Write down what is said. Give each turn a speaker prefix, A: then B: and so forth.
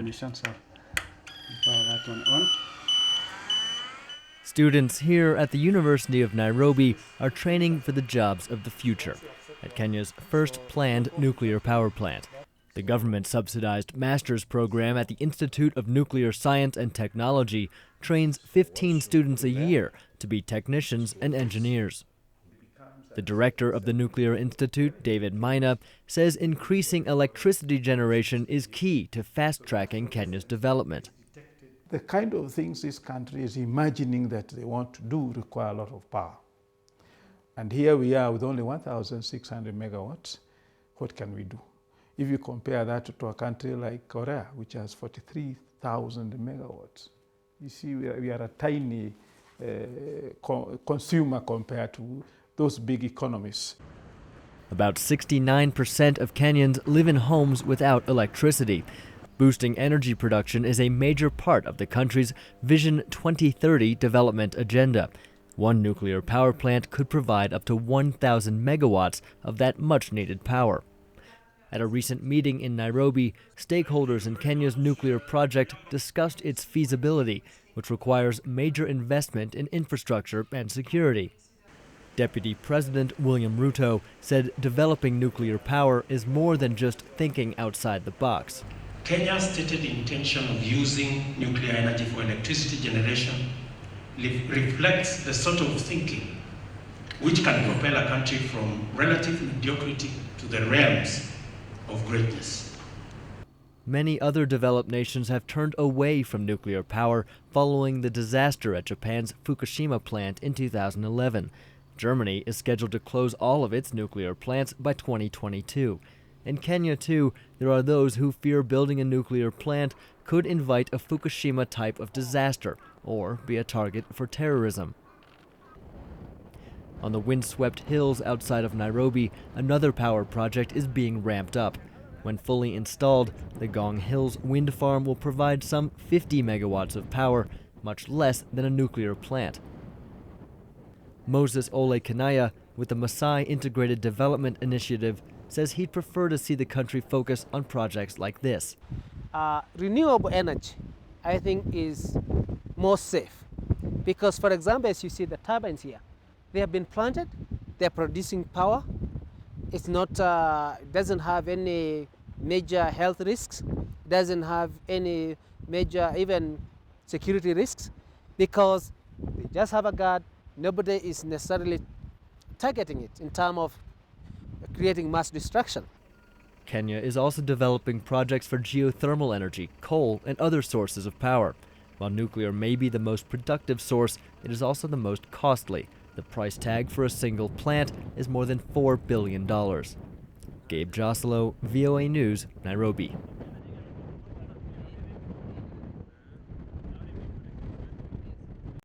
A: ignition, so power that one on.
B: Students here at the University of Nairobi are training for the jobs of the future at Kenya's first planned nuclear power plant. The government-subsidized master's program at the Institute of Nuclear Science and Technology trains 15 students a year to be technicians and engineers. The director of the Nuclear Institute, David Maina, says increasing electricity generation is key to fast-tracking Kenya's development.
C: The kind of things this country is imagining that they want to do require a lot of power. And here we are with only 1,600 megawatts. What can we do? If you compare that to a country like Korea, which has 43,000 megawatts, you see we are a tiny consumer compared to those big economies.
B: About 69% of Kenyans live in homes without electricity. Boosting energy production is a major part of the country's Vision 2030 development agenda. One nuclear power plant could provide up to 1,000 megawatts of that much-needed power. At a recent meeting in Nairobi, stakeholders in Kenya's nuclear project discussed its feasibility, which requires major investment in infrastructure and security. Deputy President William Ruto said developing nuclear power is more than just thinking outside the box.
D: Kenya's stated intention of using nuclear energy for electricity generation reflects the sort of thinking which can propel a country from relative mediocrity to the realms of greatness.
B: Many other developed nations have turned away from nuclear power following the disaster at Japan's Fukushima plant in 2011. Germany is scheduled to close all of its nuclear plants by 2022. In Kenya, too, there are those who fear building a nuclear plant could invite a Fukushima type of disaster or be a target for terrorism. On the windswept hills outside of Nairobi, another power project is being ramped up. When fully installed, the Gong Hills wind farm will provide some 50 megawatts of power, much less than a nuclear plant. Moses Ole Kanaya, with the Maasai Integrated Development Initiative, says he'd prefer to see the country focus on projects like this.
E: Renewable energy, I think, is more safe because, for example, as you see the turbines here, they have been planted, they're producing power. It's not, doesn't have any major health risks, doesn't have any major even security risks because they just have a guard. Nobody is necessarily targeting it in terms of creating mass destruction.
B: Kenya is also developing projects for geothermal energy, coal, and other sources of power. While nuclear may be the most productive source, it is also the most costly. The price tag for a single plant is more than $4 billion. Gabe Joselow, VOA News, Nairobi.